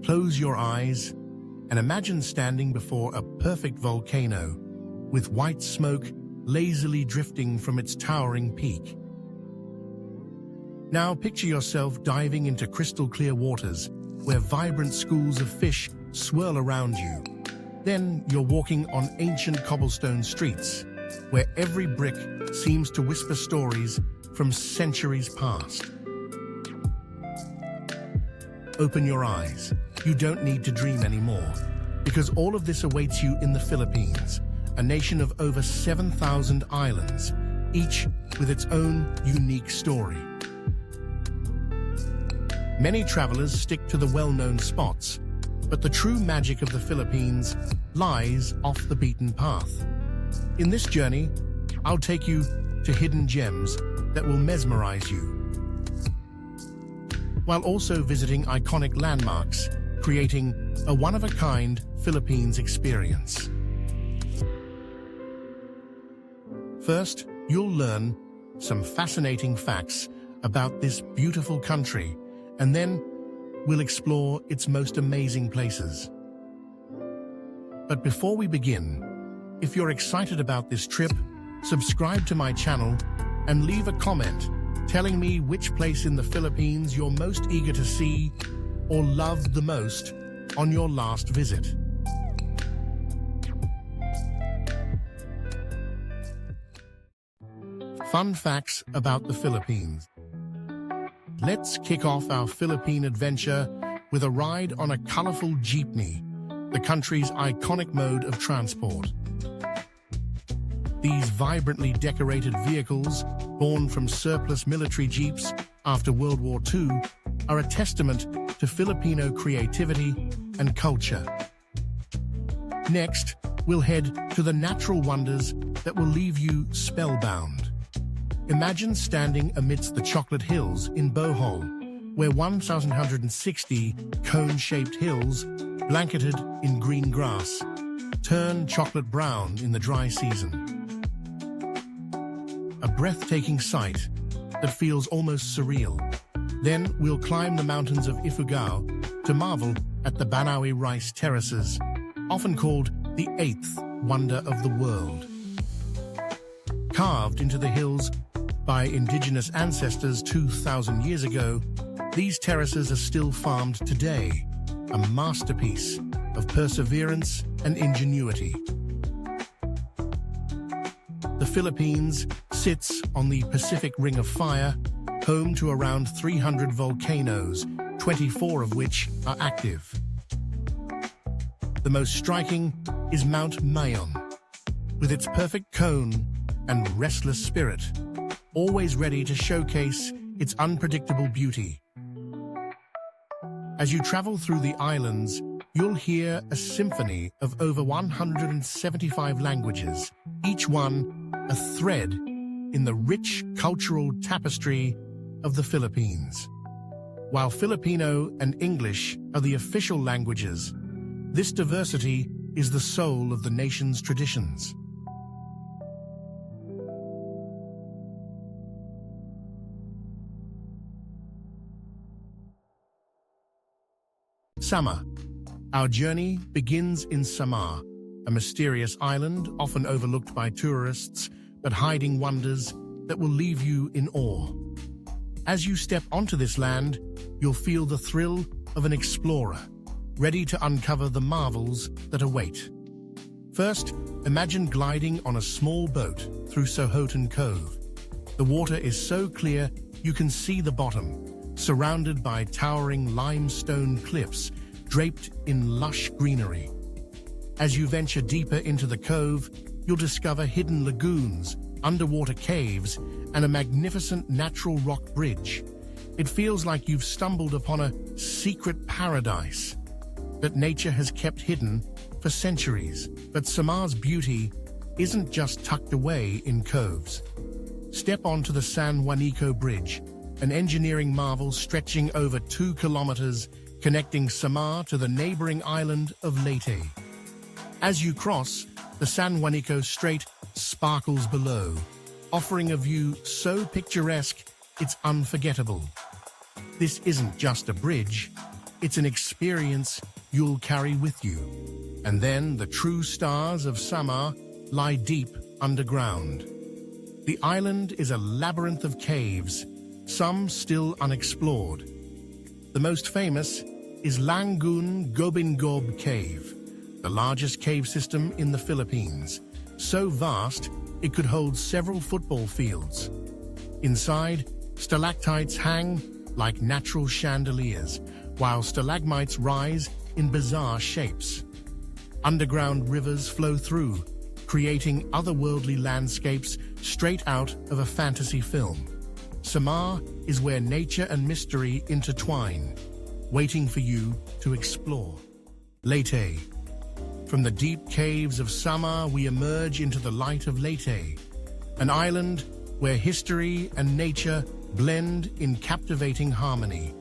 Close your eyes and imagine standing before a perfect volcano with white smoke lazily drifting from its towering peak. Now picture yourself diving into crystal clear waters where vibrant schools of fish swirl around you. Then you're walking on ancient cobblestone streets where every brick seems to whisper stories from centuries past. Open your eyes. You don't need to dream anymore, because all of this awaits you in the Philippines, a nation of over 7,000 islands, each with its own unique story. Many travelers stick to the well-known spots, but the true magic of the Philippines lies off the beaten path. In this journey, I'll take you to hidden gems that will mesmerize you, while also visiting iconic landmarks, creating a one-of-a-kind Philippines experience. First, you'll learn some fascinating facts about this beautiful country, and then we'll explore its most amazing places. But before we begin, if you're excited about this trip, subscribe to my channel and leave a comment telling me which place in the Philippines you're most eager to see or loved the most on your last visit. Fun facts about the Philippines. Let's kick off our Philippine adventure with a ride on a colorful jeepney, the country's iconic mode of transport. These vibrantly decorated vehicles, born from surplus military jeeps after World War II, are a testament to Filipino creativity and culture. Next, we'll head to the natural wonders that will leave you spellbound. Imagine standing amidst the Chocolate Hills in Bohol, where 1,160 cone-shaped hills, blanketed in green grass, turn chocolate brown in the dry season. A breathtaking sight that feels almost surreal. Then we'll climb the mountains of Ifugao to marvel at the Banaue rice terraces, often called the eighth wonder of the world. Carved into the hills by indigenous ancestors 2,000 years ago, these terraces are still farmed today, a masterpiece of perseverance and ingenuity. The Philippines sits on the Pacific Ring of Fire, home to around 300 volcanoes, 24 of which are active. The most striking is Mount Mayon, with its perfect cone and restless spirit, always ready to showcase its unpredictable beauty. As you travel through the islands, you'll hear a symphony of over 175 languages, each one a thread in the rich cultural tapestry of the Philippines. While Filipino and English are the official languages, this diversity is the soul of the nation's traditions. Samar. Our journey begins in Samar, a mysterious island often overlooked by tourists, but hiding wonders that will leave you in awe. As you step onto this land, you'll feel the thrill of an explorer, ready to uncover the marvels that await. First, imagine gliding on a small boat through Sohoton Cove. The water is so clear you can see the bottom, surrounded by towering limestone cliffs draped in lush greenery. As you venture deeper into the cove, you'll discover hidden lagoons, underwater caves, and a magnificent natural rock bridge. It feels like you've stumbled upon a secret paradise that nature has kept hidden for centuries. But Samar's beauty isn't just tucked away in coves. Step onto the San Juanico Bridge, an engineering marvel stretching over 2 kilometers, connecting Samar to the neighboring island of Leyte. As you cross, the San Juanico Strait sparkles below, offering a view so picturesque it's unforgettable. This isn't just a bridge, It's an experience you'll carry with you. And then the true stars of Samar lie deep underground. The island is a labyrinth of caves, some still unexplored. The most famous is Lagoon Gobingob Cave, the largest cave system in the Philippines, so vast it could hold several football fields. Inside, stalactites hang like natural chandeliers, while stalagmites rise in bizarre shapes. Underground rivers flow through, creating otherworldly landscapes straight out of a fantasy film. Samar is where nature and mystery intertwine, waiting for you to explore. Leyte. From the deep caves of Samar, we emerge into the light of Leyte, an island where history and nature blend in captivating harmony.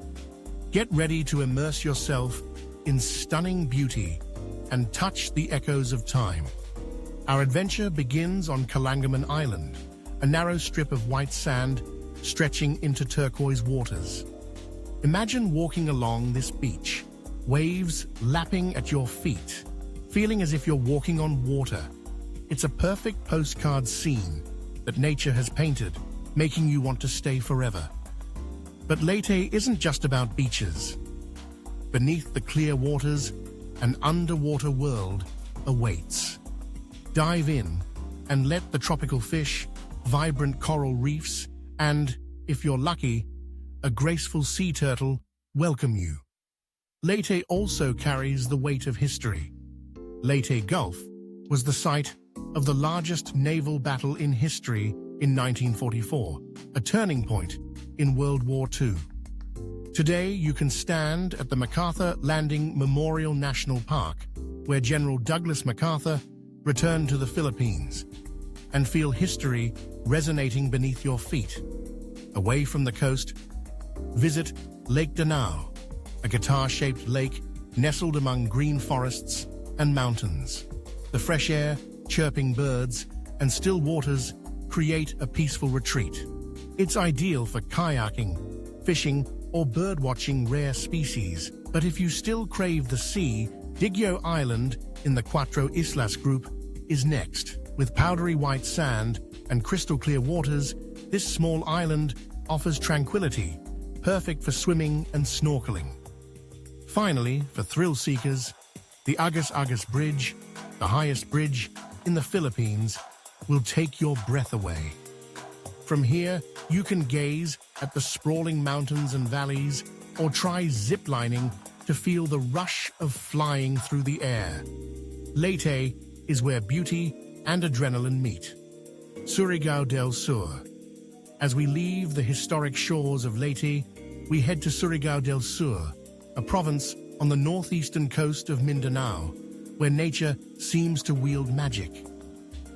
Get ready to immerse yourself in stunning beauty and touch the echoes of time. Our adventure begins on Camiguin Island, a narrow strip of white sand stretching into turquoise waters. Imagine walking along this beach, waves lapping at your feet, feeling as if you're walking on water. It's a perfect postcard scene that nature has painted, making you want to stay forever. But Leyte isn't just about beaches. Beneath the clear waters, an underwater world awaits. Dive in and let the tropical fish, vibrant coral reefs, and, if you're lucky, a graceful sea turtle welcome you. Leyte also carries the weight of history. Leyte Gulf was the site of the largest naval battle in history in 1944, a turning point in World War II. Today, you can stand at the MacArthur Landing Memorial National Park, where General Douglas MacArthur returned to the Philippines, and feel history resonating beneath your feet. Away from the coast, visit Lake Danao, a guitar-shaped lake nestled among green forests and mountains. The fresh air, chirping birds, and still waters create a peaceful retreat. It's ideal for kayaking, fishing, or birdwatching rare species. But if you still crave the sea, Digyo Island in the Cuatro Islas group is next. With powdery white sand and crystal clear waters, this small island offers tranquility, perfect for swimming and snorkeling. Finally, for thrill seekers, the Agus Agus Bridge, the highest bridge in the Philippines, will take your breath away. From here, you can gaze at the sprawling mountains and valleys, or try ziplining to feel the rush of flying through the air. Leyte is where beauty and adrenaline meet. Surigao del Sur. As we leave the historic shores of Leyte, we head to Surigao del Sur, a province on the northeastern coast of Mindanao, where nature seems to wield magic.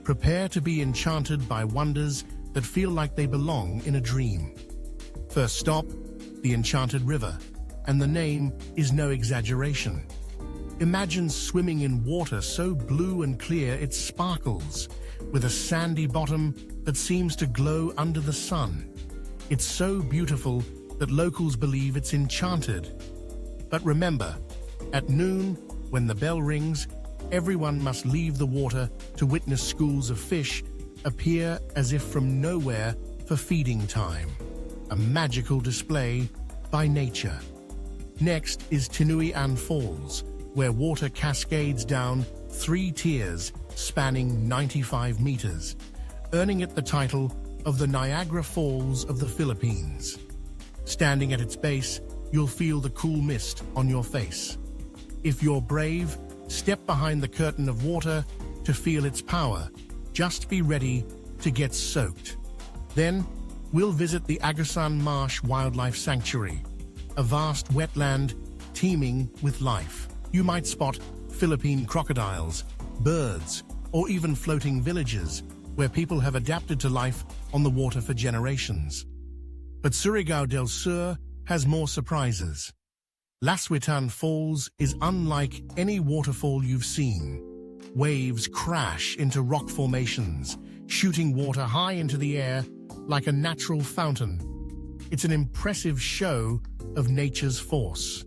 Prepare to be enchanted by wonders that feel like they belong in a dream. First stop, the Enchanted River, and the name is no exaggeration. Imagine swimming in water so blue and clear it sparkles, with a sandy bottom that seems to glow under the sun. It's so beautiful that locals believe it's enchanted. But remember, at noon, when the bell rings, everyone must leave the water to witness schools of fish appear as if from nowhere for feeding time. A magical display by nature. Next is Tinago Falls, where water cascades down 3 tiers spanning 95 meters, earning it the title of the Niagara Falls of the Philippines. Standing at its base, you'll feel the cool mist on your face. If you're brave, step behind the curtain of water to feel its power. Just be ready to get soaked. Then, we'll visit the Agusan Marsh Wildlife Sanctuary, a vast wetland teeming with life. You might spot Philippine crocodiles, birds, or even floating villages where people have adapted to life on the water for generations. But Surigao del Sur has more surprises. Laswitan Falls is unlike any waterfall you've seen. Waves crash into rock formations, shooting water high into the air like a natural fountain. It's an impressive show of nature's force.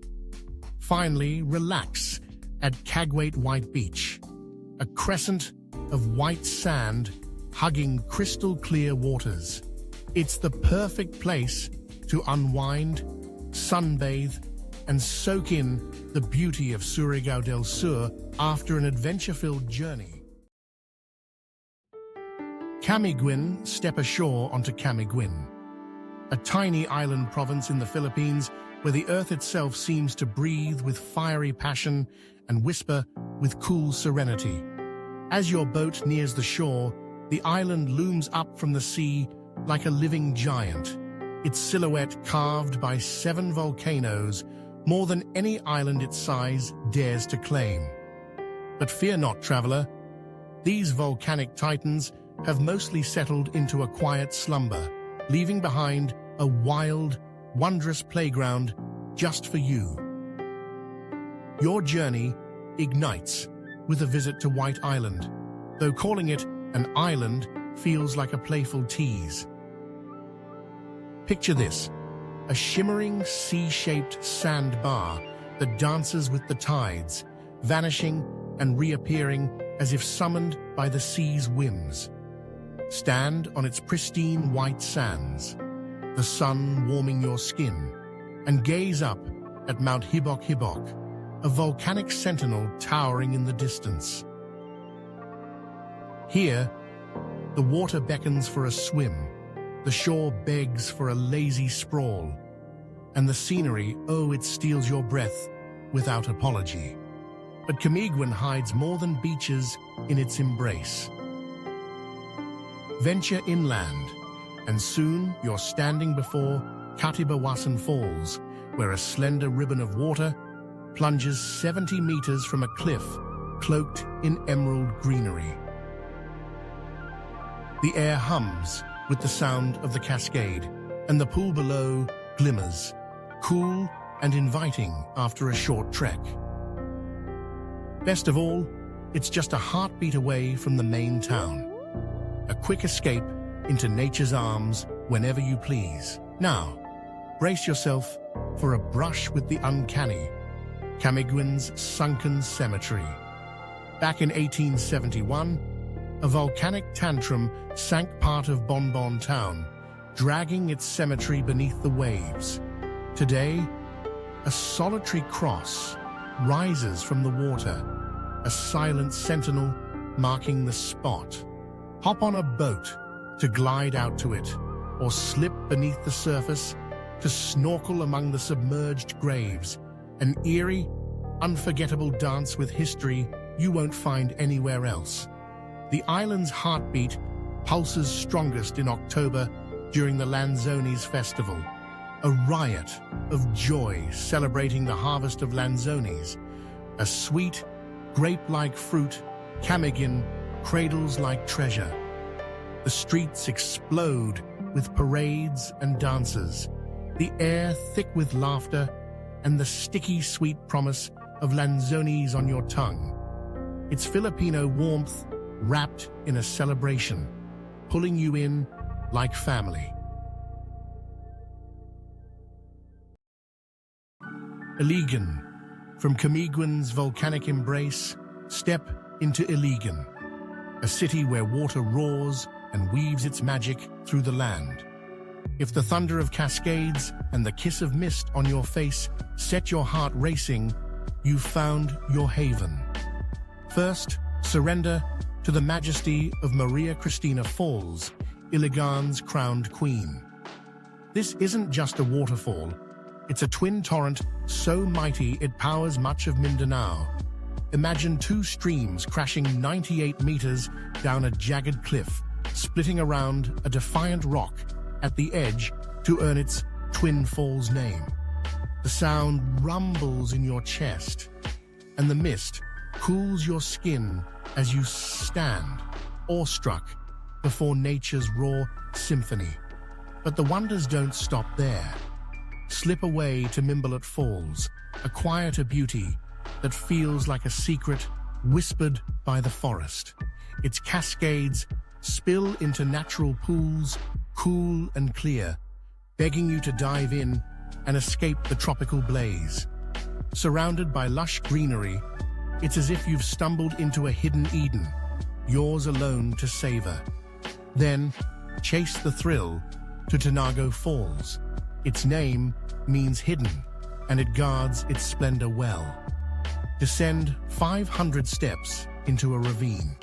Finally, relax at Caguate White Beach, a crescent of white sand hugging crystal-clear waters. It's the perfect place to unwind, sunbathe, and soak in the beauty of Surigao del Sur after an adventure-filled journey. Camiguin, step ashore onto Camiguin, a tiny island province in the Philippines where the earth itself seems to breathe with fiery passion and whisper with cool serenity. As your boat nears the shore, the island looms up from the sea like a living giant, its silhouette carved by 7 volcanoes, more than any island its size dares to claim. But fear not, traveler. These volcanic titans have mostly settled into a quiet slumber, leaving behind a wild, wondrous playground just for you. Your journey ignites with a visit to White Island, though calling it an island feels like a playful tease. Picture this, a shimmering C-shaped sandbar that dances with the tides, vanishing and reappearing as if summoned by the sea's whims. Stand on its pristine white sands, the sun warming your skin, and gaze up at Mount Hibok-Hibok, a volcanic sentinel towering in the distance. Here, the water beckons for a swim, the shore begs for a lazy sprawl, and the scenery, oh, it steals your breath without apology. But Camiguin hides more than beaches in its embrace. Venture inland, and soon you're standing before Katibawasan Falls, where a slender ribbon of water plunges 70 meters from a cliff cloaked in emerald greenery. The air hums with the sound of the cascade, and the pool below glimmers, cool and inviting after a short trek. Best of all, it's just a heartbeat away from the main town. A quick escape into nature's arms whenever you please. Now, brace yourself for a brush with the uncanny, Camiguin's sunken cemetery. Back in 1871, a volcanic tantrum sank part of Bonbon Town, dragging its cemetery beneath the waves. Today, a solitary cross rises from the water, a silent sentinel marking the spot. Hop on a boat to glide out to it, or slip beneath the surface to snorkel among the submerged graves, an eerie, unforgettable dance with history you won't find anywhere else. The island's heartbeat pulses strongest in October during the Lanzones Festival, a riot of joy celebrating the harvest of Lanzones, a sweet, grape-like fruit Camiguin cradles like treasure. The streets explode with parades and dances, the air thick with laughter and the sticky sweet promise of Lanzones on your tongue. It's Filipino warmth wrapped in a celebration, pulling you in like family. Iligan. From Camiguin's volcanic embrace, step into Iligan, a city where water roars and weaves its magic through the land. If the thunder of cascades and the kiss of mist on your face set your heart racing, you've found your haven. First, surrender to the majesty of Maria Cristina Falls, Iligan's crowned queen. This isn't just a waterfall, it's a twin torrent so mighty it powers much of Mindanao. Imagine 2 streams crashing 98 meters down a jagged cliff, splitting around a defiant rock at the edge to earn its Twin Falls name. The sound rumbles in your chest, and the mist cools your skin as you stand, awestruck, before nature's raw symphony. But the wonders don't stop there. Slip away to Mimbalat Falls, a quieter beauty that feels like a secret whispered by the forest. Its cascades spill into natural pools, cool and clear, begging you to dive in and escape the tropical blaze. Surrounded by lush greenery, it's as if you've stumbled into a hidden Eden, yours alone to savor. Then, chase the thrill to Tinago Falls. Its name means hidden, and it guards its splendor well. Descend 500 steps into a ravine,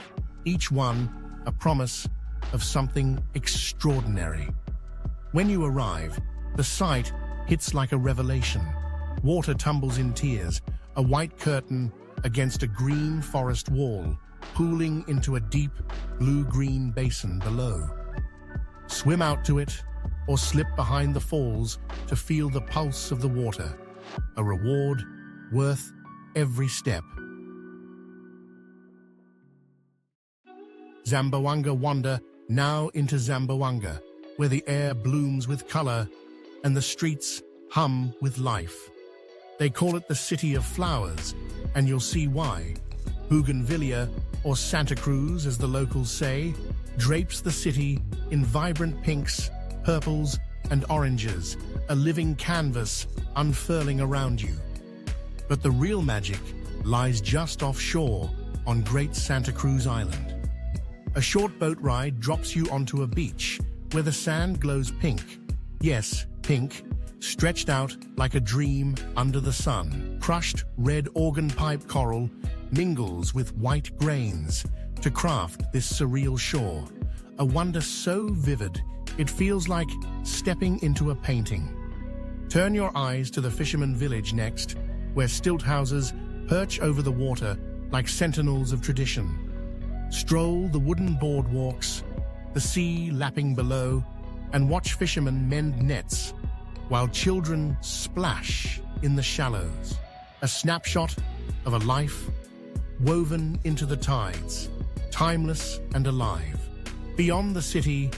each one a promise of something extraordinary. When you arrive, the sight hits like a revelation. Water tumbles in tears, a white curtain against a green forest wall, pooling into a deep blue-green basin below. Swim out to it, or slip behind the falls to feel the pulse of the water, a reward worth every step. Zamboanga wander now into Zamboanga, where the air blooms with color and the streets hum with life. They call it the City of Flowers, and you'll see why. Bougainvillea, or Santa Cruz as the locals say, drapes the city in vibrant pinks, purples, and oranges, a living canvas unfurling around you. But the real magic lies just offshore on Great Santa Cruz Island. A short boat ride drops you onto a beach where the sand glows pink. Yes, pink, stretched out like a dream under the sun. Crushed red organ pipe coral mingles with white grains to craft this surreal shore, a wonder so vivid it feels like stepping into a painting. Turn your eyes to the fisherman village next, where stilt houses perch over the water like sentinels of tradition. Stroll the wooden boardwalks, the sea lapping below, and watch fishermen mend nets while children splash in the shallows. A snapshot of a life woven into the tides, timeless and alive. Beyond the city,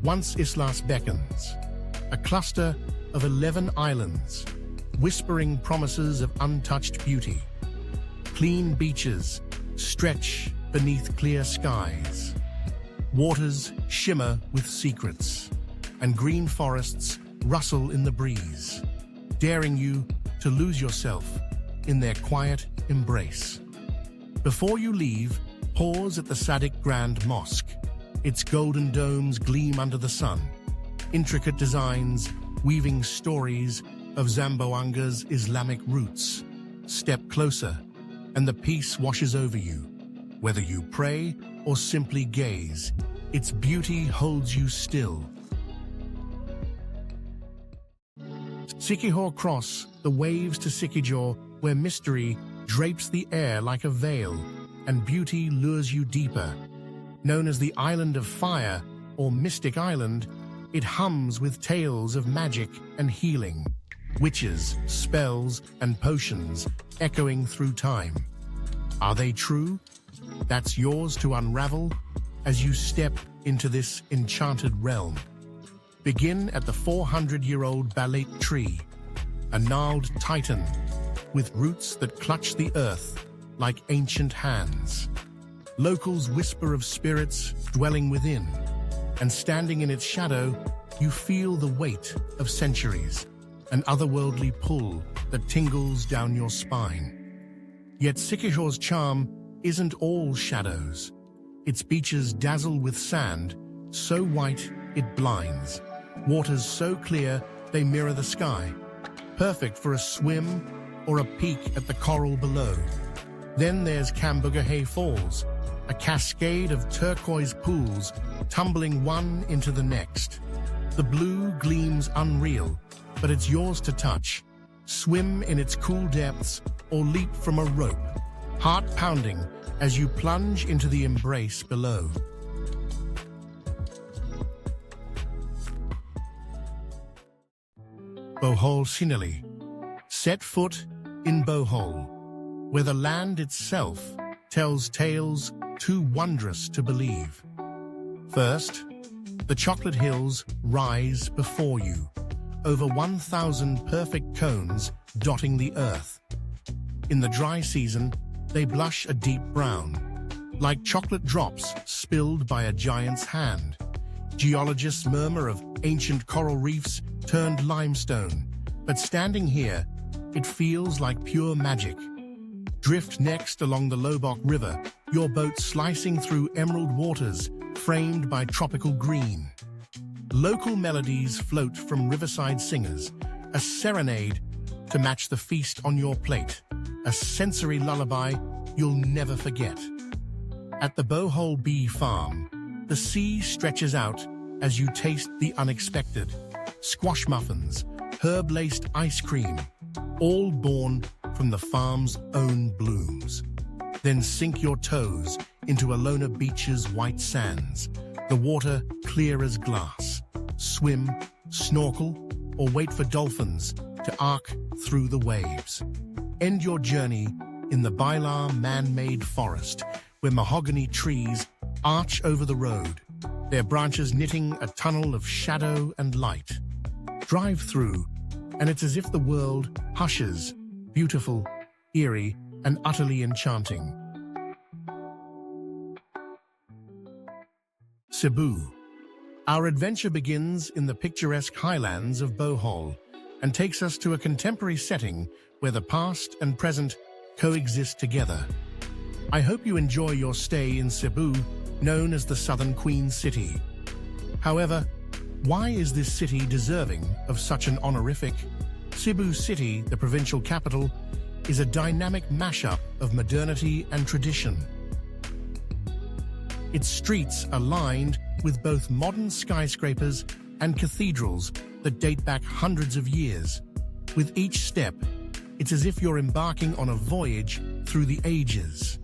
once Islas beckons, a cluster of 11 islands, whispering promises of untouched beauty. Clean beaches stretch beneath clear skies. Waters shimmer with secrets, and green forests rustle in the breeze, daring you to lose yourself in their quiet embrace. Before you leave, pause at the Sadiq Grand Mosque. Its golden domes gleam under the sun, intricate designs weaving stories of Zamboanga's Islamic roots. Step closer, and the peace washes over you. Whether you pray or simply gaze, its beauty holds you still. Siquijor cross the waves to Siquijor, where mystery drapes the air like a veil, and beauty lures you deeper. Known as the Island of Fire, or Mystic Island, it hums with tales of magic and healing, witches, spells, and potions echoing through time. Are they true? That's yours to unravel as you step into this enchanted realm. Begin at the 400-year-old Balete tree, a gnarled titan with roots that clutch the earth like ancient hands. Locals whisper of spirits dwelling within, and standing in its shadow, you feel the weight of centuries, an otherworldly pull that tingles down your spine. Yet Siquijor's charm isn't all shadows. Its beaches dazzle with sand, so white it blinds. Waters so clear they mirror the sky, perfect for a swim or a peek at the coral below. Then there's Camiguin Falls, a cascade of turquoise pools tumbling one into the next. The blue gleams unreal, but it's yours to touch. Swim in its cool depths or leap from a rope, heart pounding as you plunge into the embrace below. Bohol Sinali. Set foot in Bohol, where the land itself tells tales too wondrous to believe. First, the Chocolate Hills rise before you, over 1,000 perfect cones dotting the earth. In the dry season, they blush a deep brown, like chocolate drops spilled by a giant's hand. Geologists murmur of ancient coral reefs turned limestone, but standing here, it feels like pure magic. Drift next along the Lobok River, your boat slicing through emerald waters framed by tropical green. Local melodies float from riverside singers, a serenade to match the feast on your plate, a sensory lullaby you'll never forget. At the Bohol Bee Farm, the sea stretches out as you taste the unexpected. Squash muffins, herb-laced ice cream, all born from the farm's own blooms. Then sink your toes into Alona Beach's white sands, the water clear as glass. Swim, snorkel, or wait for dolphins to arc through the waves. End your journey in the Bailar man-made forest, where mahogany trees arch over the road, their branches knitting a tunnel of shadow and light. Drive through, and it's as if the world hushes, beautiful, eerie, and utterly enchanting. Cebu. Our adventure begins in the picturesque highlands of Bohol and takes us to a contemporary setting where the past and present coexist together. I hope you enjoy your stay in Cebu, known as the Southern Queen City. However, why is this city deserving of such an honorific? Cebu City, the provincial capital, is a dynamic mashup of modernity and tradition. Its streets are lined with both modern skyscrapers and cathedrals that date back hundreds of years. With each step, it's as if you're embarking on a voyage through the ages.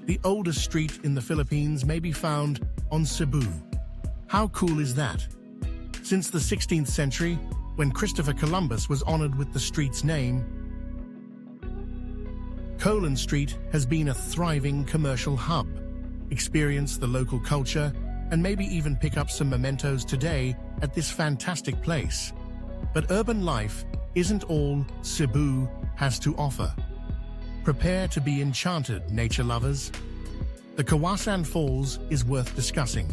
The oldest street in the Philippines may be found on Cebu. How cool is that? Since the 16th century, when Christopher Columbus was honored with the street's name, Coron Street has been a thriving commercial hub. Experience the local culture and maybe even pick up some mementos today at this fantastic place. But urban life isn't all Cebu has to offer. Prepare to be enchanted, nature lovers. The Kawasan Falls is worth discussing.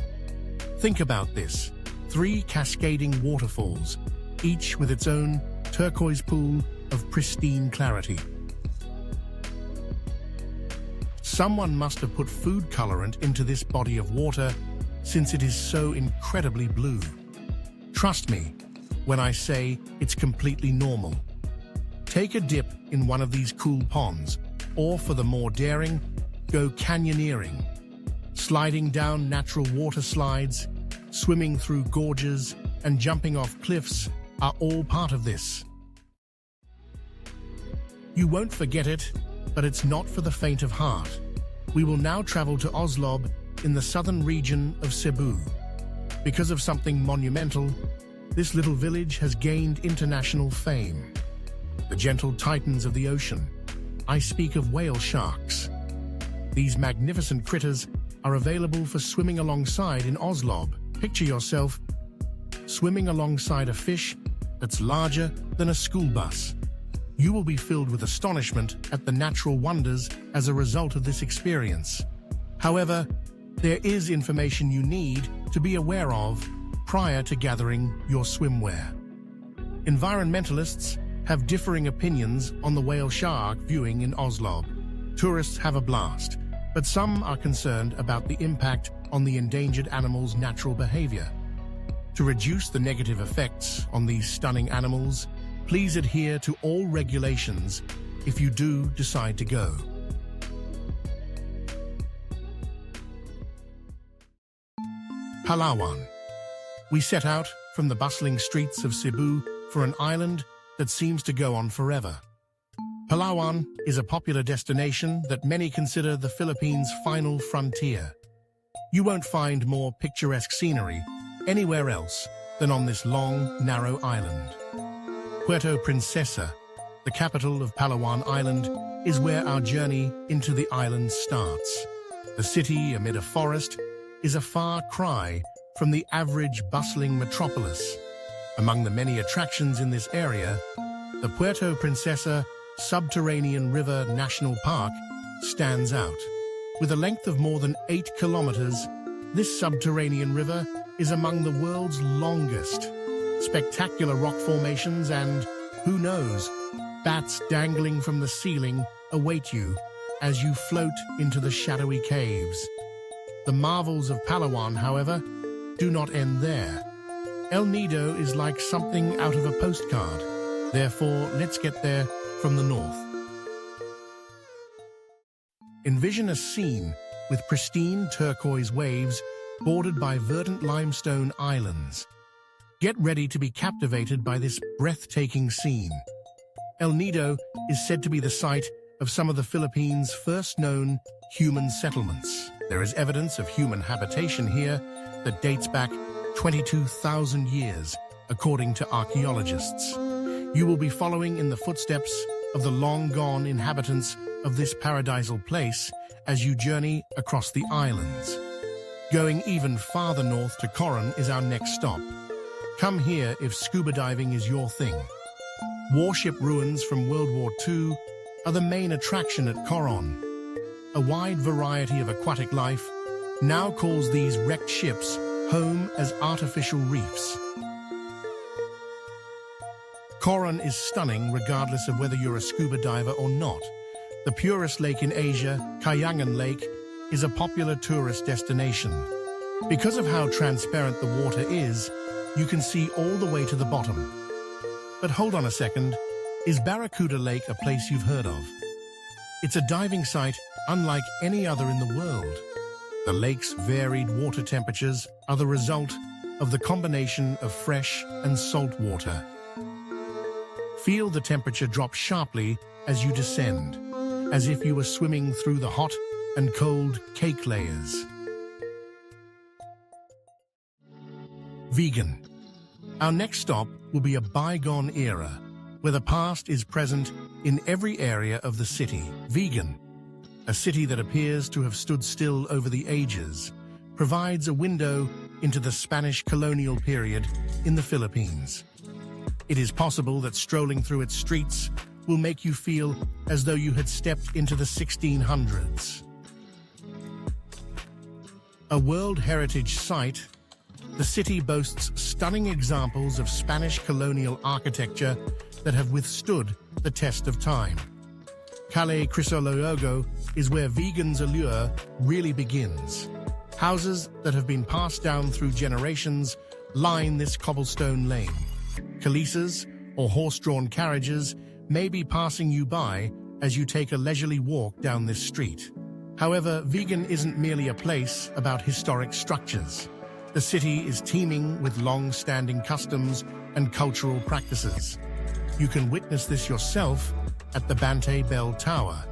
Think about this: 3 cascading waterfalls, each with its own turquoise pool of pristine clarity. Someone must have put food colorant into this body of water, since it is so incredibly blue. Trust me when I say it's completely normal. Take a dip in one of these cool ponds, or for the more daring, go canyoneering. Sliding down natural water slides, swimming through gorges, and jumping off cliffs are all part of this. You won't forget it, but it's not for the faint of heart. We will now travel to Oslob in the southern region of Cebu. Because of something monumental, this little village has gained international fame. The gentle titans of the ocean. I speak of whale sharks. These magnificent critters are available for swimming alongside in Oslob. Picture yourself swimming alongside a fish that's larger than a school bus. You will be filled with astonishment at the natural wonders as a result of this experience. However, there is information you need to be aware of prior to gathering your swimwear. Environmentalists have differing opinions on the whale shark viewing in Oslob. Tourists have a blast, but some are concerned about the impact on the endangered animal's natural behavior. To reduce the negative effects on these stunning animals, please adhere to all regulations if you do decide to go. Palawan. We set out from the bustling streets of Cebu for an island that seems to go on forever. Palawan is a popular destination that many consider the Philippines' final frontier. You won't find more picturesque scenery anywhere else than on this long, narrow island. Puerto Princesa, the capital of Palawan Island, is where our journey into the island starts. The city amid a forest is a far cry from the average bustling metropolis. Among the many attractions in this area, the Puerto Princesa Subterranean River National Park stands out. With a length of more than 8 kilometers, this subterranean river is among the world's longest. Spectacular rock formations and, who knows, bats dangling from the ceiling await you as you float into the shadowy caves. The marvels of Palawan, however, do not end there. El Nido is like something out of a postcard. Therefore, let's get there from the north. Envision a scene with pristine turquoise waves bordered by verdant limestone islands. Get ready to be captivated by this breathtaking scene. El Nido is said to be the site of some of the Philippines' first known human settlements. There is evidence of human habitation here that dates back 22,000 years, according to archaeologists. You will be following in the footsteps of the long-gone inhabitants of this paradisal place as you journey across the islands. Going even farther north to Coron is our next stop. Come here if scuba diving is your thing. Warship ruins from World War II are the main attraction at Coron. A wide variety of aquatic life now calls these wrecked ships home as artificial reefs. Coron is stunning regardless of whether you're a scuba diver or not. The purest lake in Asia, Camiguin Lake, is a popular tourist destination. Because of how transparent the water is, you can see all the way to the bottom. But hold on a second, is Barracuda Lake a place you've heard of? It's a diving site unlike any other in the world. The lake's varied water temperatures are the result of the combination of fresh and salt water. Feel the temperature drop sharply as you descend, as if you were swimming through the hot and cold cake layers. Vigan. Our next stop will be a bygone era, where the past is present in every area of the city. Vigan, a city that appears to have stood still over the ages, provides a window into the Spanish colonial period in the Philippines. It is possible that strolling through its streets will make you feel as though you had stepped into the 1600s. A World Heritage Site, the city boasts stunning examples of Spanish colonial architecture that have withstood the test of time. Calle Crisologo is where Vigan's allure really begins. Houses that have been passed down through generations line this cobblestone lane. Calisas, or horse-drawn carriages, may be passing you by as you take a leisurely walk down this street. However, Vigan isn't merely a place about historic structures. The city is teeming with long-standing customs and cultural practices. You can witness this yourself at the Bantay Bell Tower.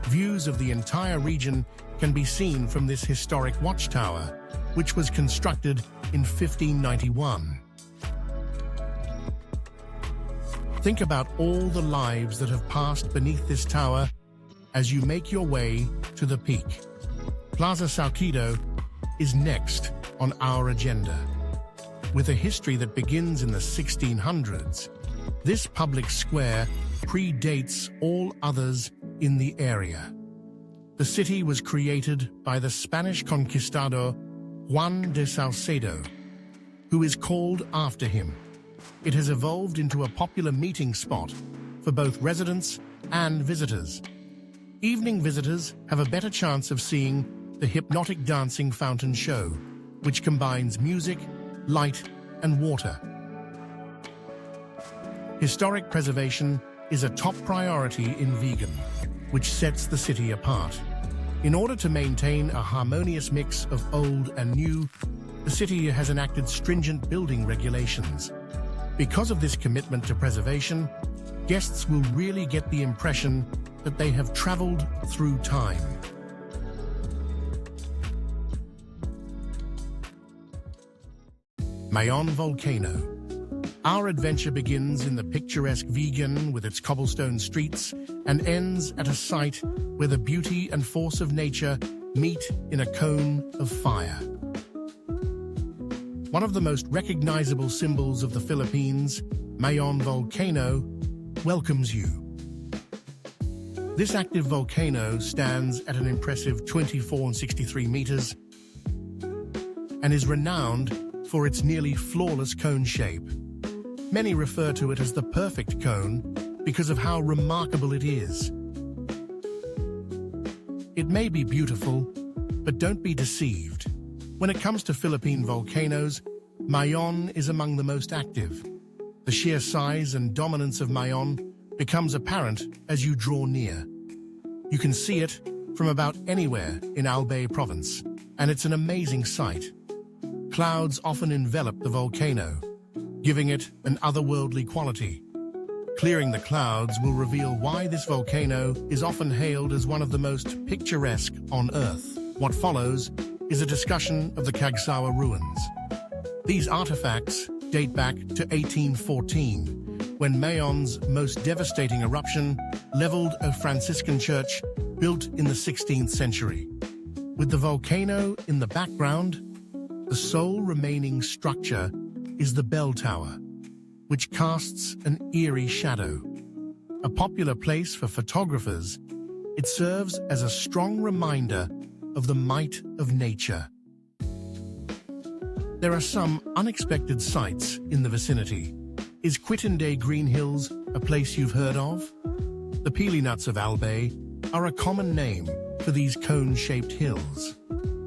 Views of the entire region can be seen from this historic watchtower, which was constructed in 1591. Think about all the lives that have passed beneath this tower as you make your way to the peak. Plaza Salcido is next on our agenda. With a history that begins in the 1600s, this public square predates all others in the area. The city was created by the Spanish conquistador Juan de Salcedo, who is called after him. It has evolved into a popular meeting spot for both residents and visitors. Evening visitors have a better chance of seeing the hypnotic dancing fountain show, which combines music, light, and water. Historic preservation is a top priority in Vigan, which sets the city apart. In order to maintain a harmonious mix of old and new, the city has enacted stringent building regulations. Because of this commitment to preservation, guests will really get the impression that they have traveled through time. Mayon Volcano. Our adventure begins in the picturesque Vigan with its cobblestone streets and ends at a site where the beauty and force of nature meet in a cone of fire. One of the most recognizable symbols of the Philippines, Mayon Volcano, welcomes you. This active volcano stands at an impressive 24.63 meters and is renowned for its nearly flawless cone shape. Many refer to it as the perfect cone because of how remarkable it is. It may be beautiful, but don't be deceived. When it comes to Philippine volcanoes, Mayon is among the most active. The sheer size and dominance of Mayon becomes apparent as you draw near. You can see it from about anywhere in Albay province, and it's an amazing sight. Clouds often envelop the volcano, giving it an otherworldly quality. Clearing the clouds will reveal why this volcano is often hailed as one of the most picturesque on Earth. What follows is a discussion of the Cagsawa ruins. These artifacts date back to 1814, when Mayon's most devastating eruption leveled a Franciscan church built in the 16th century. With the volcano in the background, the sole remaining structure is the bell tower, which casts an eerie shadow. A popular place for photographers, it serves as a strong reminder of the might of nature. There are some unexpected sights in the vicinity. Is Quitinde Green Hills a place you've heard of? The peely nuts of Albay are a common name for these cone-shaped hills.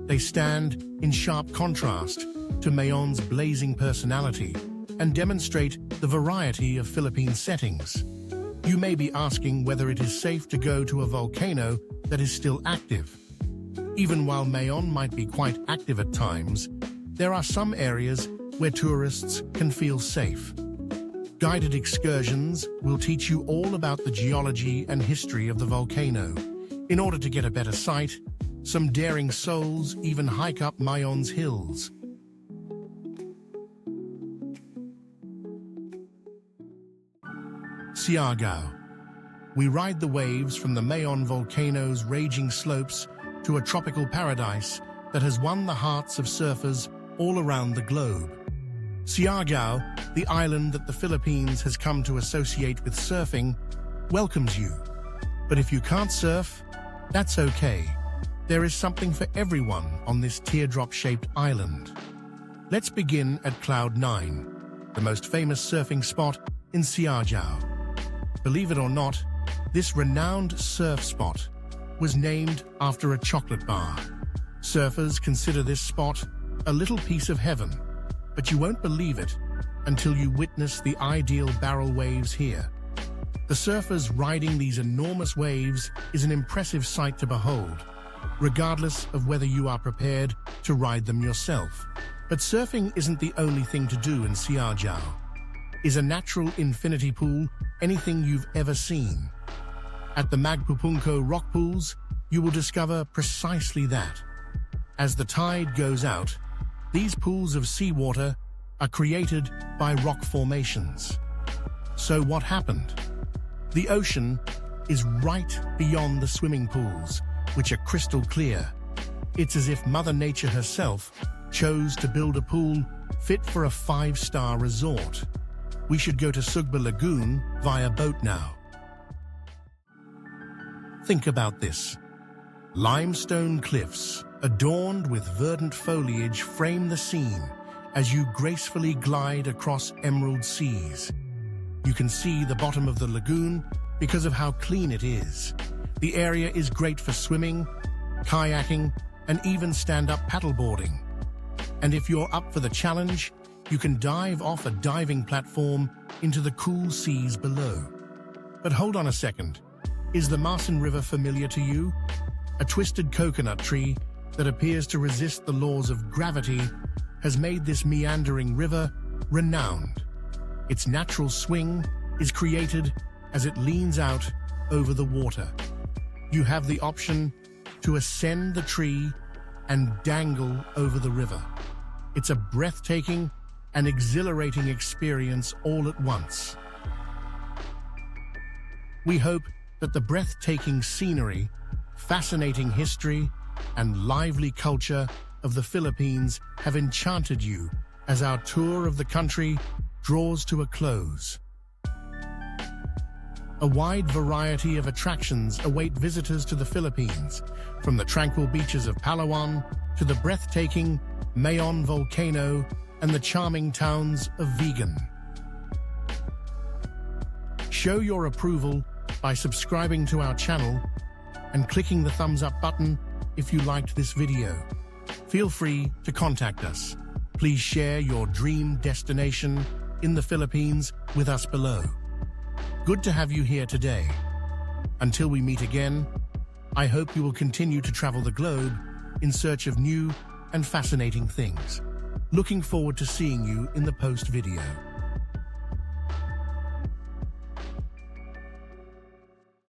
They stand in sharp contrast to Mayon's blazing personality and demonstrate the variety of Philippine settings. You may be asking whether it is safe to go to a volcano that is still active. Even while Mayon might be quite active at times, there are some areas where tourists can feel safe. Guided excursions will teach you all about the geology and history of the volcano. In order to get a better sight, some daring souls even hike up Mayon's hills. Siargao. We ride the waves from the Mayon volcano's raging slopes to a tropical paradise that has won the hearts of surfers all around the globe. Siargao, the island that the Philippines has come to associate with surfing, welcomes you. But if you can't surf, that's okay. There is something for everyone on this teardrop-shaped island. Let's begin at Cloud 9, the most famous surfing spot in Siargao. Believe it or not, this renowned surf spot was named after a chocolate bar. Surfers consider this spot a little piece of heaven, but you won't believe it until you witness the ideal barrel waves here. The surfers riding these enormous waves is an impressive sight to behold, regardless of whether you are prepared to ride them yourself. But surfing isn't the only thing to do in Siargao. Is a natural infinity pool anything you've ever seen? At the Magpupunko rock pools, you will discover precisely that. As the tide goes out, these pools of seawater are created by rock formations. So what happened? The ocean is right beyond the swimming pools, which are crystal clear. It's as if Mother Nature herself chose to build a pool fit for a 5-star resort. We should go to Sugba Lagoon via boat now. Think about this. Limestone cliffs, adorned with verdant foliage, frame the scene as you gracefully glide across emerald seas. You can see the bottom of the lagoon because of how clean it is. The area is great for swimming, kayaking, and even stand-up paddleboarding. And if you're up for the challenge, you can dive off a diving platform into the cool seas below. But hold on a second. Is the Marsan River familiar to you? A twisted coconut tree that appears to resist the laws of gravity has made this meandering river renowned. Its natural swing is created as it leans out over the water. You have the option to ascend the tree and dangle over the river. It's a breathtaking and exhilarating experience all at once. We hope that the breathtaking scenery, fascinating history, and lively culture of the Philippines have enchanted you as our tour of the country draws to a close. A wide variety of attractions await visitors to the Philippines, from the tranquil beaches of Palawan to the breathtaking Mayon Volcano and the charming towns of Vigan. Show your approval by subscribing to our channel and clicking the thumbs up button if you liked this video. Feel free to contact us. Please share your dream destination in the Philippines with us below. Good to have you here today. Until we meet again, I hope you will continue to travel the globe in search of new and fascinating things. Looking forward to seeing you in the post video.